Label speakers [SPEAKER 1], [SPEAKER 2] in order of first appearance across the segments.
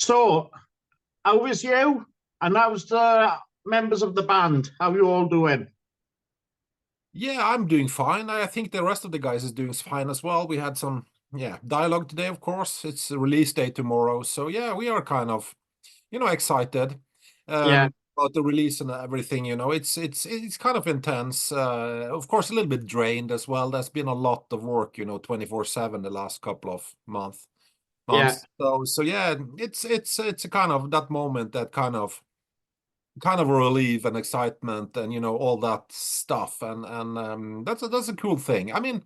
[SPEAKER 1] So, how was you? And how's the members of the band? How you all doing?
[SPEAKER 2] Yeah, I'm doing fine. I think the rest of the guys is doing fine as well. We had some, dialogue today, of course. It's a release day tomorrow. So yeah, we are kind of, excited
[SPEAKER 1] Yeah,
[SPEAKER 2] about the release and everything, It's kind of intense. Of course, a little bit drained as well. There's been a lot of work, 24/7 the last couple of
[SPEAKER 1] yeah,
[SPEAKER 2] months. So yeah, it's a kind of that moment that kind of relief and excitement and all that stuff and that's a cool thing. I mean,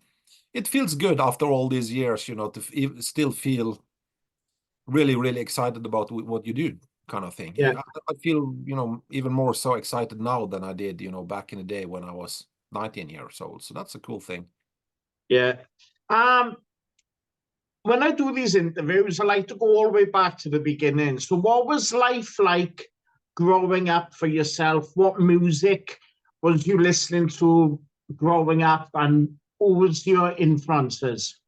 [SPEAKER 2] it feels good after all these years, to still feel really excited about what you do, kind of thing.
[SPEAKER 1] yeah,
[SPEAKER 2] I feel even more so excited now than I did back in the day when I was 19 years old. So that's a cool thing.
[SPEAKER 1] yeah. Um, when I do these interviews, I like to go all the way back to the beginning. So, what was life like growing up for yourself? What music was you listening to growing up, and who was your influences?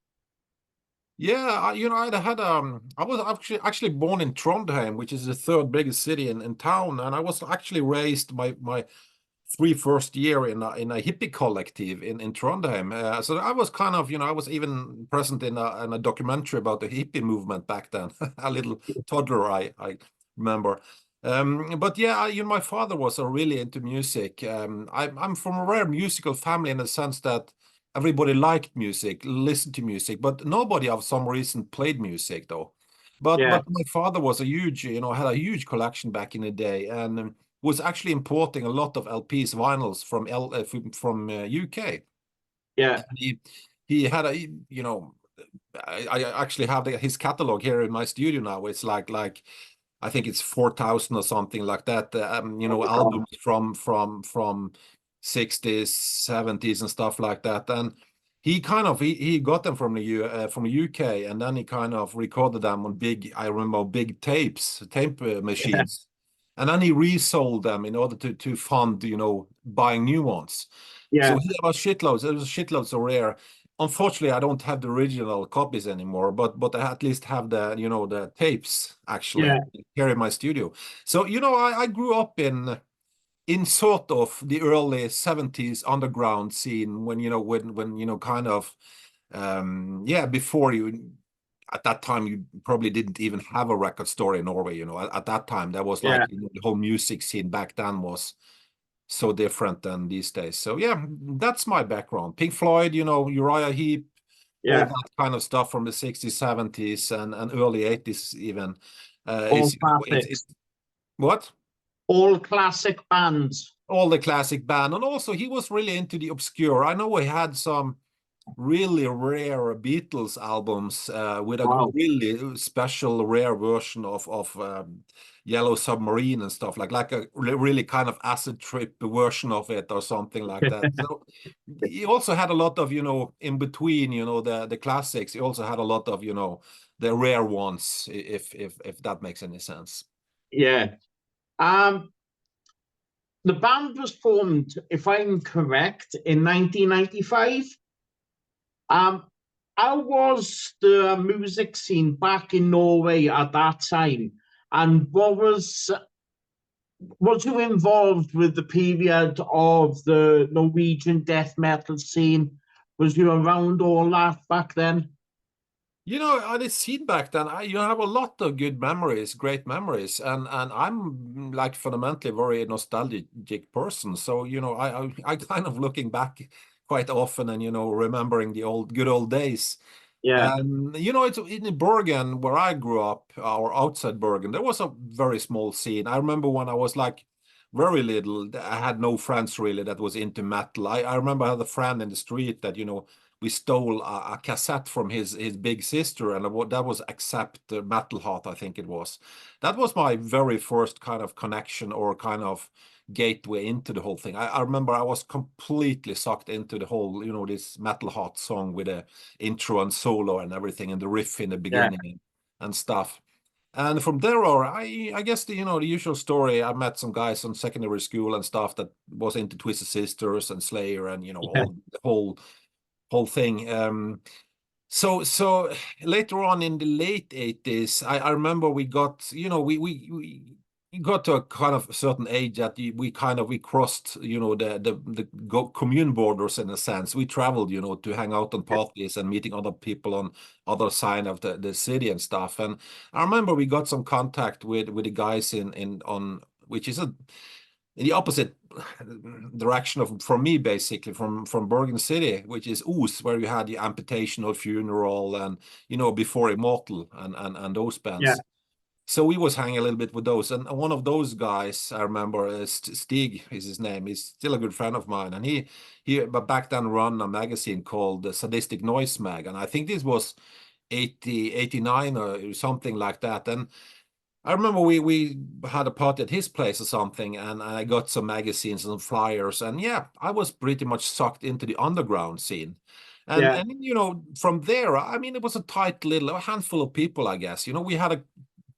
[SPEAKER 2] Yeah, I was actually born in Trondheim, which is the third biggest city in town, and I was actually raised my three first year in a hippie collective in Trondheim. So I was kind of, I was even present in a documentary about the hippie movement back then. A little toddler, I remember. But yeah, my father was really into music. I'm from a rare musical family in the sense that everybody liked music, listened to music, but nobody of some reason played music though. But
[SPEAKER 1] Yeah,
[SPEAKER 2] but my father was a huge, had a huge collection back in the day, and was actually importing a lot of LPs, vinyls from UK.
[SPEAKER 1] yeah,
[SPEAKER 2] He had I actually have his catalog here in my studio now. It's like I think it's 4,000 or something like that.
[SPEAKER 1] oh my God.
[SPEAKER 2] Albums from 60s, 70s and stuff like that. And he got them from the UK, and then he kind of recorded them on I remember big tape
[SPEAKER 1] Yeah,
[SPEAKER 2] machines. And then he resold them in order to fund, buying new ones. So
[SPEAKER 1] yeah,
[SPEAKER 2] he was shitloads. There was shitloads of rare. Unfortunately, I don't have the original copies anymore, but I at least have the tapes
[SPEAKER 1] yeah,
[SPEAKER 2] actually here in my studio. So I grew up in sort of the early 70s underground scene when kind of before you at that time you probably didn't even have a record store in Norway. At that time there was like
[SPEAKER 1] yeah.
[SPEAKER 2] the whole music scene back then was so different than these days. So yeah, that's my background. Pink Floyd, Uriah Heep, all
[SPEAKER 1] Yeah.
[SPEAKER 2] that kind of stuff from the 60s, 70s, and early 80s even.
[SPEAKER 1] All
[SPEAKER 2] Is
[SPEAKER 1] classics,
[SPEAKER 2] it's what?
[SPEAKER 1] all classic bands.
[SPEAKER 2] All the classic band. And also he was really into the obscure. I know he had some really rare Beatles albums with a
[SPEAKER 1] Wow.
[SPEAKER 2] really special rare version of Yellow Submarine and stuff like a really kind of acid trip version of it or something like that. So he also had a lot of in between the classics. He also had a lot of the rare ones, if that makes any sense.
[SPEAKER 1] Yeah. Um, the band was formed, if I'm correct, in 1995. Um, how was the music scene back in Norway at that time? And was you involved with the period of the Norwegian death metal scene? Was you around all that back then?
[SPEAKER 2] I did see back then. You have a lot of good memories, great memories, and I'm like fundamentally very nostalgic person. So I kind of looking back quite often and remembering the good old days.
[SPEAKER 1] Yeah,
[SPEAKER 2] It's in Bergen where I grew up, or outside Bergen. There was a very small scene. I remember when I was like very little, I had no friends really that was into metal. I remember I had a friend in the street that we stole a cassette from his big sister, and that was Accept Metal Heart, I think it was. That was my very first kind of connection or kind of gateway into the whole thing. I remember I was completely sucked into the whole, this Metal Heart song with the intro and solo and everything, and the riff in the
[SPEAKER 1] yeah,
[SPEAKER 2] beginning and stuff. And from there on, I guess the usual story. I met some guys in secondary school and stuff that was into Twisted Sisters and Slayer and
[SPEAKER 1] yeah,
[SPEAKER 2] all the whole thing. So later on in the late 80s, I remember we got, we got to a kind of certain age that we crossed, the commune borders in a sense. We traveled, to hang out on parties and meeting other people on other side of the city and stuff. And I remember we got some contact with the guys in on which is in the opposite direction of from me, basically from Bergen City, which is Os, where you had the Amputational Funeral and Before Immortal and those
[SPEAKER 1] Yeah,
[SPEAKER 2] bands. So we was hanging a little bit with those, and one of those guys I remember is Stig is his name. He's still a good friend of mine, and but back then run a magazine called the Sadistic Noise Mag, and I think this was 80, 89 or something like that. And I remember we had a party at his place or something, and I got some magazines and flyers, and yeah, I was pretty much sucked into the underground scene. And
[SPEAKER 1] yeah,
[SPEAKER 2] and from there, I mean, it was a tight little a handful of people, I guess. We had a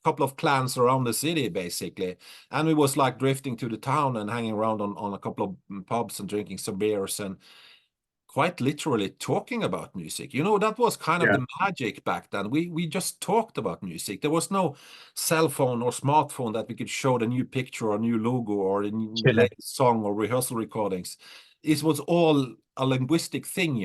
[SPEAKER 2] couple of clans around the city basically, and we was like drifting to the town and hanging around on a couple of pubs and drinking some beers and quite literally talking about music. That was kind of
[SPEAKER 1] yeah,
[SPEAKER 2] the magic back then. We just talked about music. There was no cell phone or smartphone that we could show the new picture or new logo or the
[SPEAKER 1] yeah,
[SPEAKER 2] latest song or rehearsal recordings. It was all a linguistic thing,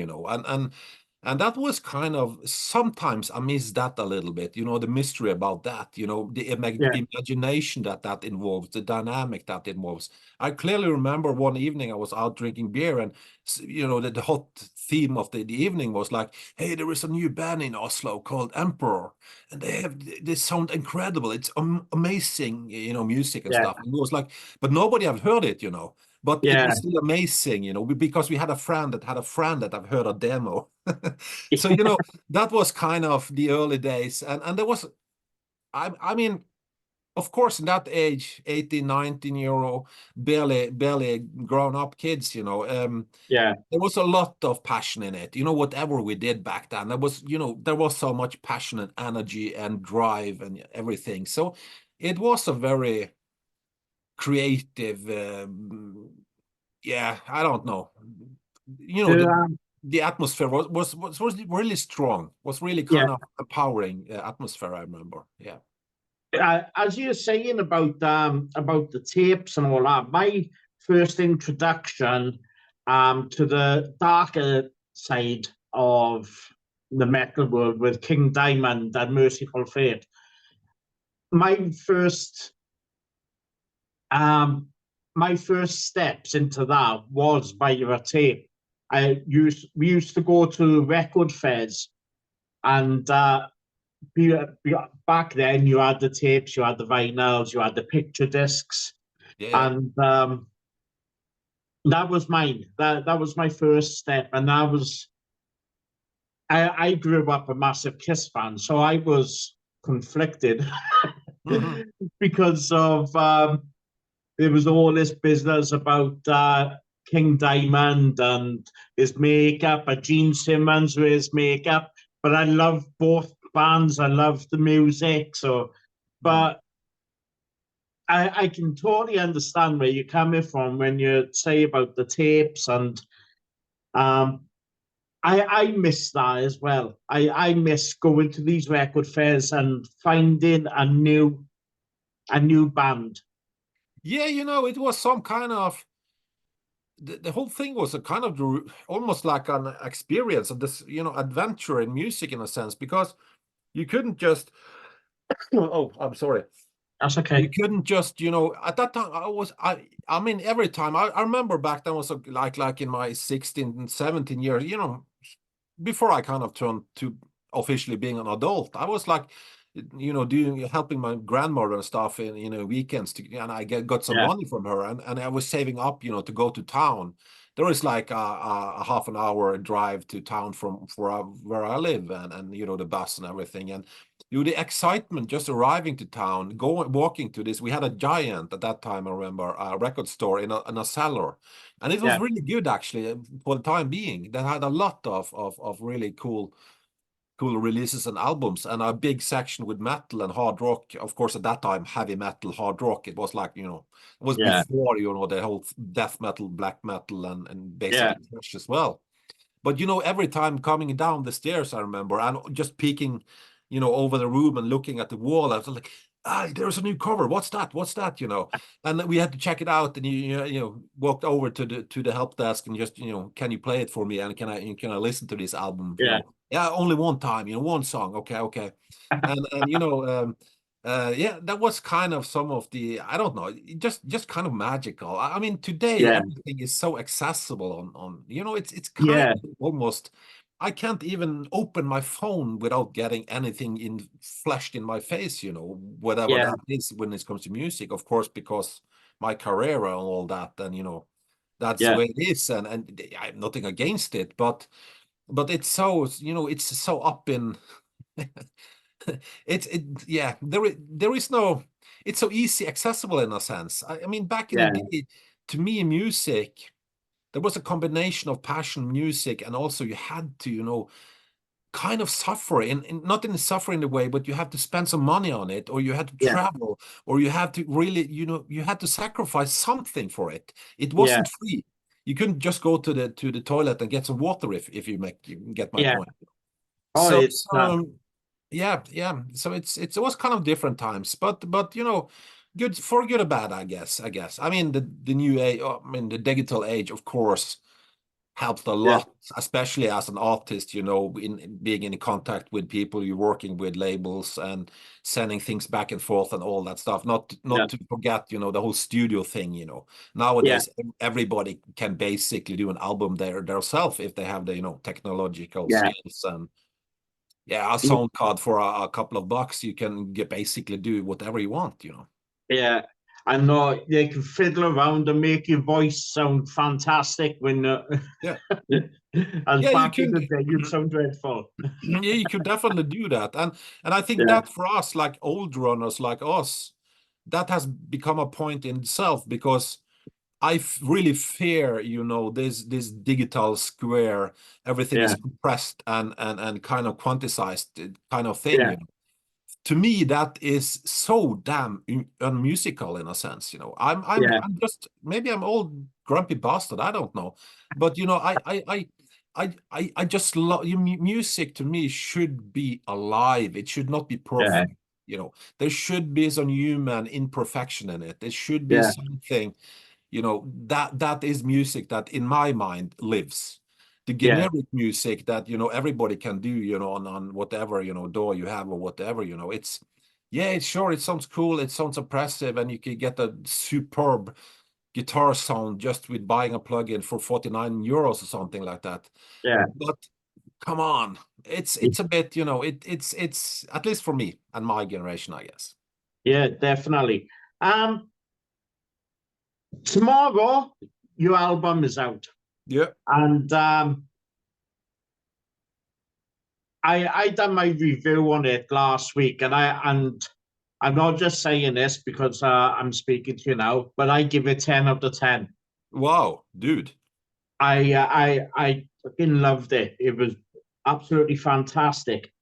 [SPEAKER 2] and that was kind of sometimes I miss that a little bit, the mystery about that, the
[SPEAKER 1] yeah,
[SPEAKER 2] imagination that involves, the dynamic that involves. I clearly remember one evening I was out drinking beer, and the hot theme of the evening was like, hey, there is a new band in Oslo called Emperor, and they sound incredible. It's amazing, music and
[SPEAKER 1] yeah,
[SPEAKER 2] stuff. And it was like, but nobody have heard it, but it
[SPEAKER 1] yeah.
[SPEAKER 2] was still amazing, because we had a friend that had a friend that have heard a demo. So, that was kind of the early days. And there was, I mean, of course, in that age, 18, 19-year-old, barely grown up kids,
[SPEAKER 1] Yeah,
[SPEAKER 2] there was a lot of passion in it. Whatever we did back then, there was so much passion and energy and drive and everything. So it was a very creative, yeah, I don't know.
[SPEAKER 1] the,
[SPEAKER 2] The atmosphere was really strong, was really
[SPEAKER 1] yeah.
[SPEAKER 2] kind of empowering atmosphere, I remember. Yeah.
[SPEAKER 1] As you're saying about the tapes and all that, my first introduction to the darker side of the metal world with King Diamond and Merciful Fate. My first um my first steps into that was via a tape. We used to go to record fairs, and back then you had the tapes, you had the vinyls, you had the picture discs,
[SPEAKER 2] Yeah, yeah.
[SPEAKER 1] and that was mine. That was my first step, and I grew up a massive Kiss fan, so I was conflicted
[SPEAKER 2] Hmm.
[SPEAKER 1] because of there was all this business about King Diamond and his makeup, and Gene Simmons with his makeup. But I love both bands. I love the music. So, but I can totally understand where you're coming from when you say about the tapes, and um, I miss that as well. I miss going to these record fairs and finding a new band.
[SPEAKER 2] Yeah, it was some kind of the whole thing was a kind of almost like an experience of this, adventure in music in a sense, because you couldn't just oh, I'm sorry.
[SPEAKER 1] That's
[SPEAKER 2] You
[SPEAKER 1] okay.
[SPEAKER 2] couldn't just, at that time I mean every time I remember back then was like in my 16 and 17 years, before I kind of turned to officially being an adult, I was like, doing helping my grandmother and stuff in weekends and I got some
[SPEAKER 1] Yeah,
[SPEAKER 2] money from her, and I was saving up, to go to town. There is like a half an hour drive to town from where I live, and the bus and everything, and the excitement just arriving to town, going walking to this. We had a giant at that time, I remember, a record store in a cellar, and it was
[SPEAKER 1] yeah,
[SPEAKER 2] really good actually for the time being. That had a lot of really cool releases and albums, and a big section with metal and hard rock. Of course, at that time, heavy metal, hard rock. It was like, it was
[SPEAKER 1] yeah,
[SPEAKER 2] before, the whole death metal, black metal, and
[SPEAKER 1] yeah,
[SPEAKER 2] basically thrash as well. But every time coming down the stairs, I remember, and just peeking, over the room and looking at the wall, I was like, there's a new cover. What's that? What's that? And we had to check it out. And walked over to the help desk and just, can you play it for me? And can I listen to this album?
[SPEAKER 1] Yeah.
[SPEAKER 2] Yeah, only one time, one song. Okay. And yeah, that was kind of some of the, I don't know, just kind of magical. I mean, today
[SPEAKER 1] Yeah.
[SPEAKER 2] everything is so accessible on it's kind
[SPEAKER 1] Yeah.
[SPEAKER 2] of almost, I can't even open my phone without getting anything flashed in my face, whatever
[SPEAKER 1] Yeah.
[SPEAKER 2] that is when it comes to music, of course, because my career and all that, and that's the
[SPEAKER 1] Yeah.
[SPEAKER 2] way it is, and I have nothing against it, but it's so, it's so up in yeah, there is no, it's so easy accessible in a sense. I mean, back in the
[SPEAKER 1] Yeah.
[SPEAKER 2] day, to me, music, there was a combination of passion, music, and also you had to, kind of suffer not in suffering the way, but you have to spend some money on it, or you had to
[SPEAKER 1] Yeah.
[SPEAKER 2] travel, or you had to really, you had to sacrifice something for it. It
[SPEAKER 1] Yeah.
[SPEAKER 2] wasn't free. You couldn't just go to the toilet and get some water if you get my
[SPEAKER 1] Yeah.
[SPEAKER 2] point.
[SPEAKER 1] Oh,
[SPEAKER 2] So,
[SPEAKER 1] it's
[SPEAKER 2] yeah. So it was kind of different times, but good for good or bad, I guess. I mean, the new age, I mean, the digital age, of course, helped a
[SPEAKER 1] yeah.
[SPEAKER 2] lot, especially as an artist, in being in contact with people, you're working with labels and sending things back and forth and all that stuff. Not
[SPEAKER 1] Yeah.
[SPEAKER 2] to forget, the whole studio thing,
[SPEAKER 1] Yeah.
[SPEAKER 2] Nowadays, everybody can basically do an album themselves if they have the, technological
[SPEAKER 1] Yeah.
[SPEAKER 2] skills. And yeah, a sound card for a couple of bucks, you can basically do whatever you want.
[SPEAKER 1] Yeah. I know they can fiddle around and make your voice sound fantastic when
[SPEAKER 2] Yeah.
[SPEAKER 1] as
[SPEAKER 2] Yeah, you
[SPEAKER 1] back in
[SPEAKER 2] can.
[SPEAKER 1] the day you'd sound dreadful.
[SPEAKER 2] Yeah, you could definitely do that. And I think
[SPEAKER 1] Yeah.
[SPEAKER 2] that for us, like old runners like us, that has become a point in itself, because I really fear, this digital square, everything
[SPEAKER 1] Yeah.
[SPEAKER 2] is compressed and kind of quantized kind of thing,
[SPEAKER 1] Yeah.
[SPEAKER 2] To me, that is so damn unmusical in a sense,
[SPEAKER 1] Yeah.
[SPEAKER 2] I'm just, maybe I'm old grumpy bastard, I don't know, but I just love music. To me, should be alive. It should not be
[SPEAKER 1] Yeah.
[SPEAKER 2] perfect. There should be some human imperfection in it. There should be
[SPEAKER 1] Yeah.
[SPEAKER 2] something, that is music that in my mind lives. The
[SPEAKER 1] Yeah.
[SPEAKER 2] generic music that, everybody can do, on whatever, DAW you have or whatever, it's sure, it sounds cool, it sounds impressive, and you can get a superb guitar sound just with buying a plugin for 49 euros or something like that.
[SPEAKER 1] Yeah.
[SPEAKER 2] But come on, it's a bit, it's at least for me and my generation, I guess.
[SPEAKER 1] Yeah, definitely. Tomorrow your album is out.
[SPEAKER 2] Yeah.
[SPEAKER 1] And I done my review on it last week, and I'm not just saying this because I'm speaking to you now, but I give it 10 out of 10.
[SPEAKER 2] Wow, dude.
[SPEAKER 1] I fucking loved it. It was absolutely fantastic.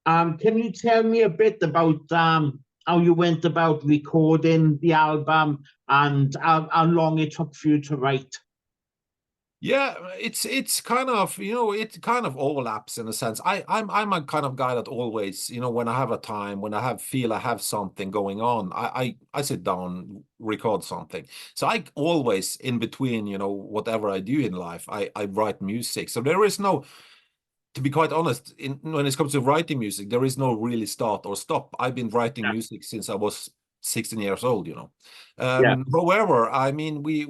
[SPEAKER 1] Can you tell me a bit about how you went about recording the album and how long it took for you to write?
[SPEAKER 2] Yeah, it's kind of, it kind of overlaps in a sense. I'm a kind of guy that always, when I have a time, when feel I have something going on, I sit down, record something. So I always, in between, whatever I do in life, I write music. So there is no, to be quite honest, when it comes to writing music, there is no really start or stop. I've been writing
[SPEAKER 1] Yeah.
[SPEAKER 2] music since I was 16 years old.
[SPEAKER 1] Yeah.
[SPEAKER 2] However, I mean, we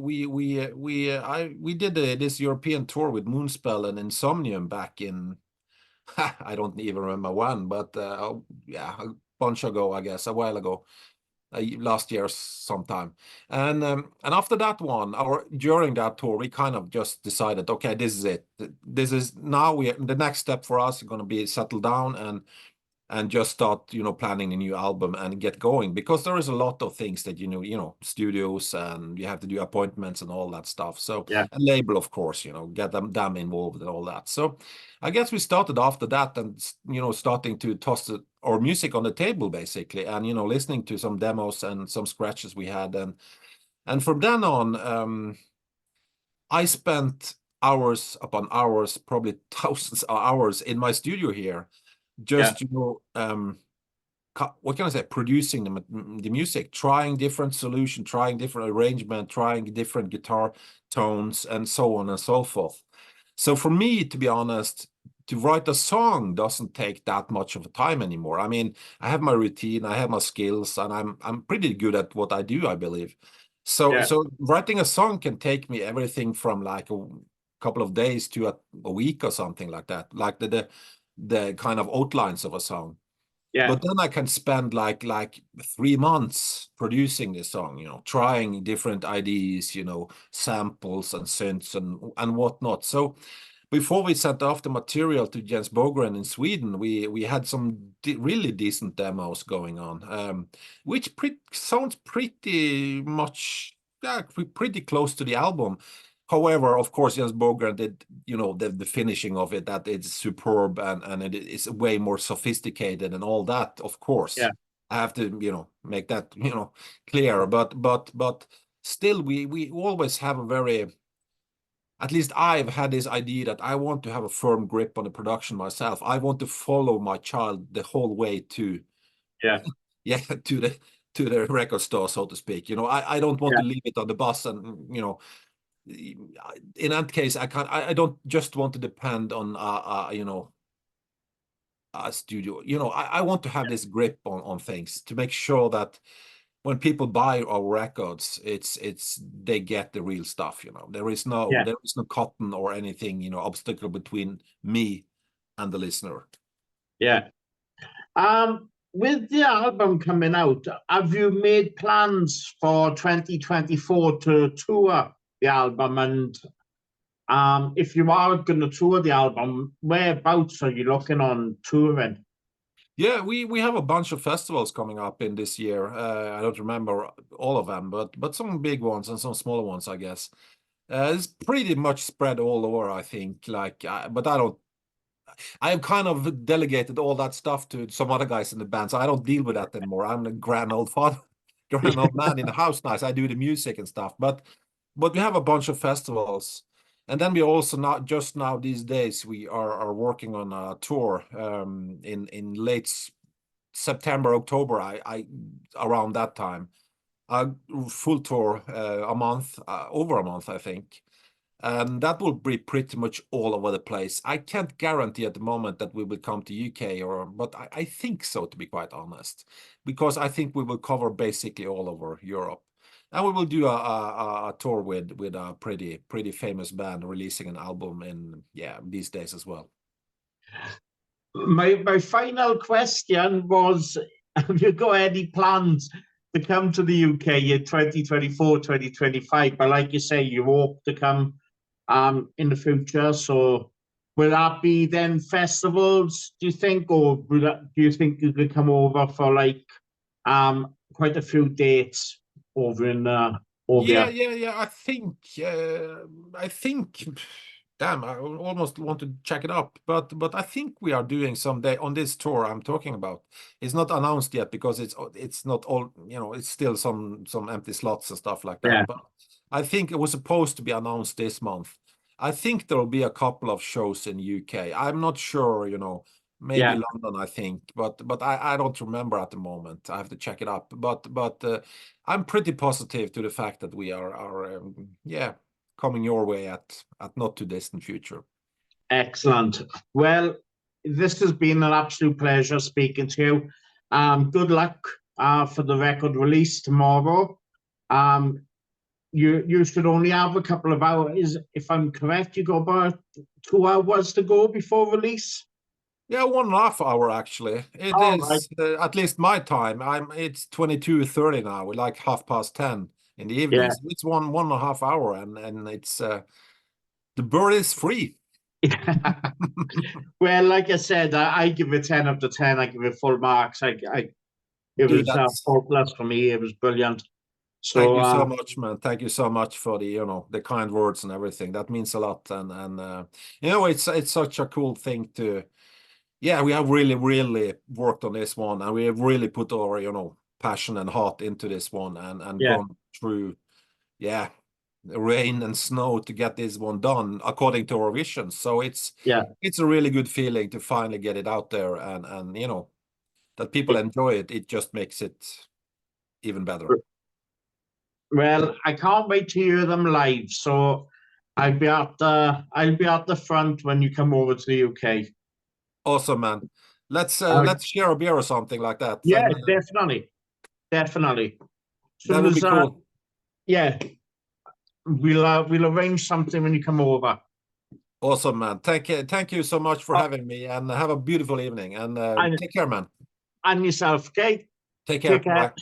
[SPEAKER 2] did this European tour with Moonspell and Insomnium back in I don't even remember when, but yeah, a bunch ago, I guess, a while ago, last year sometime. And after that one, or during that tour, we kind of just decided, okay, this is it. This is now the next step for us is going to be settle down and just start, planning the new album and get going, because there is a lot of things that, studios, and you have to do appointments and all that stuff. So,
[SPEAKER 1] Yeah.
[SPEAKER 2] a label, of course, get them involved and all that. So I guess we started after that and, starting to toss our music on the table basically, and, listening to some demos and some scratches we had. And from then on, I spent hours upon hours, probably thousands of hours in my studio here, just what can I say, producing the music, trying different solution, trying different arrangement, trying different guitar tones, and so on and so forth. So for me, to be honest, to write a song doesn't take that much of a time anymore. I mean, I have my routine, I have my skills, and I'm pretty good at what I do, I believe. So writing a song can take me everything from like a couple of days to a week or something like that, like the kind of outlines of a song. But then I can spend like 3 months producing this song, trying different ideas, samples and synths and whatnot. So before we sent off the material to Jens Bogren in Sweden, we had some really decent demos going on, which sounds pretty much, pretty close to the album. However, of course, Jens Bogren did, the finishing of it, that it's superb and it is way more sophisticated and all that, of course.
[SPEAKER 1] Yeah.
[SPEAKER 2] I have to, make that, clear. But still, we always have a very, at least I've had this idea that I want to have a firm grip on the production myself. I want to follow my child the whole way to, to the record store, so to speak. I don't want to leave it on the bus and, in that case, I don't just want to depend on a studio. I want to have this grip on things to make sure that when people buy our records, they get the real stuff. There is no cotton or anything, obstacle between me and the listener.
[SPEAKER 1] Yeah. With the album coming out, have you made plans for 2024 to tour the album? And if you are going to tour the album, whereabouts are you looking on touring?
[SPEAKER 2] Yeah, we have a bunch of festivals coming up in this year. I don't remember all of them, but some big ones and some smaller ones, I guess. It's pretty much spread all over, I think. But I've kind of delegated all that stuff to some other guys in the band, so I don't deal with that anymore. I'm a grand old father, grand old man in the house now. I do the music and stuff, but we have a bunch of festivals. And then we also not just now these days we are working on a tour in late September, October, I around that time, a full tour, a month, over a month, I think. And that will be pretty much all over the place. I can't guarantee at the moment that we will come to UK, but I think so, to be quite honest, because I think we will cover basically all over Europe. And we will do a tour with a pretty famous band releasing an album in these days as well.
[SPEAKER 1] My final question was, have you got any plans to come to the UK in 2024, 2025? But like you say, you hope to come in the future. So will that be then festivals, do you think, or do you think you could come over for quite a few dates over in
[SPEAKER 2] Yeah.
[SPEAKER 1] there?
[SPEAKER 2] I think. Damn, I almost want to check it up, but I think we are doing someday on this tour I'm talking about. It's not announced yet because it's not all, it's still some empty slots and stuff like that.
[SPEAKER 1] Yeah.
[SPEAKER 2] But I think it was supposed to be announced this month. I think there will be a couple of shows in UK. I'm not sure, maybe London, I think, but I don't remember at the moment. I have to check it up. But I'm pretty positive to the fact that we are coming your way at not too distant future.
[SPEAKER 1] Excellent. Well, this has been an absolute pleasure speaking to you. Good luck for the record release tomorrow. You should only have a couple of hours. If I'm correct, you got about 2 hours to go before release.
[SPEAKER 2] Yeah, 1.5 hour actually. It is at least my time. It's 22:30 now, like 10:30 in the evening. So it's 1.5 hour, and it's the bird is free.
[SPEAKER 1] Well, like I said, I give it 10 out of 10. I give it full marks. It was faultless for me. It was brilliant. So
[SPEAKER 2] thank you so much, man. Thank you so much for the kind words and everything. That means a lot. And it's such a cool thing to. Yeah, we have really worked on this one, and we have really put our passion and heart into this one, and gone through rain and snow to get this one done according to our vision. So it's
[SPEAKER 1] Yeah.
[SPEAKER 2] a really good feeling to finally get it out there, and you know, that people enjoy it. It just makes it even better.
[SPEAKER 1] Well, I can't wait to hear them live. So I'll be at the front when you come over to the UK.
[SPEAKER 2] Awesome, man. Let's share a beer or something like that.
[SPEAKER 1] Yeah,
[SPEAKER 2] And,
[SPEAKER 1] definitely.
[SPEAKER 2] that would be cool.
[SPEAKER 1] Yeah, we'll arrange something when you come over.
[SPEAKER 2] Awesome, man. Thank you so much for having me, and have a beautiful evening. And take care, man.
[SPEAKER 1] And yourself, okay?
[SPEAKER 2] Take care.
[SPEAKER 1] Take care.
[SPEAKER 2] Bye.